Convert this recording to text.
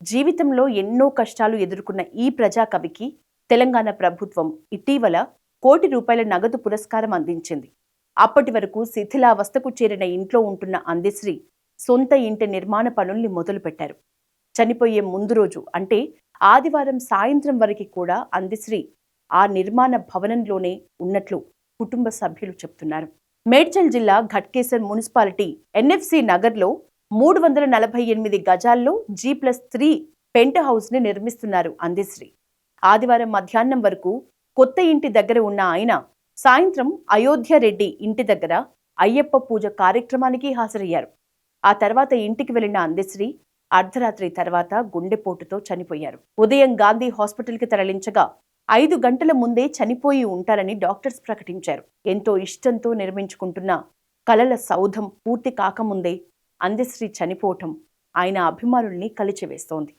జీవితంలో ఎన్నో కష్టాలు ఎదుర్కొన్న ఈ ప్రజాకవికి తెలంగాణ ప్రభుత్వం ఇటీవల ₹1,00,00,000 నగదు పురస్కారం అందించింది. అప్పటి వరకు శిథిలావస్థకు చేరిన ఇంట్లో ఉంటున్న అందెశ్రీ సొంత ఇంటి నిర్మాణ పనుల్ని మొదలుపెట్టారు. చనిపోయే ముందు రోజు అంటే ఆదివారం సాయంత్రం వరకు కూడా అందెశ్రీ ఆ నిర్మాణ భవనంలోనే ఉన్నట్లు కుటుంబ సభ్యులు చెప్తున్నారు. మేడ్చల్ జిల్లా ఘట్కేసర్ మున్సిపాలిటీ ఎన్ఎఫ్సి నగర్లో 348 గజాల్లో G+3 పెంట్ హౌస్ ని నిర్మిస్తున్నారు అందెశ్రీ. ఆదివారం మధ్యాహ్నం వరకు కొత్త ఇంటి దగ్గర ఉన్న ఆయన సాయంత్రం అయోధ్య రెడ్డి ఇంటి దగ్గర అయ్యప్ప పూజ కార్యక్రమానికి హాజరయ్యారు. ఆ తర్వాత ఇంటికి వెళ్లిన అందెశ్రీ అర్ధరాత్రి తర్వాత గుండెపోటుతో చనిపోయారు. ఉదయం గాంధీ హాస్పిటల్కి తరలించగా 5 గంటల ముందే చనిపోయి ఉంటారని డాక్టర్స్ ప్రకటించారు. ఎంతో ఇష్టంతో నిర్మించుకుంటున్న కలల సౌధం పూర్తి కాకముందే అందెశ్రీ చనిపోవటం ఆయన అభిమానుల్ని కలిచివేస్తోంది.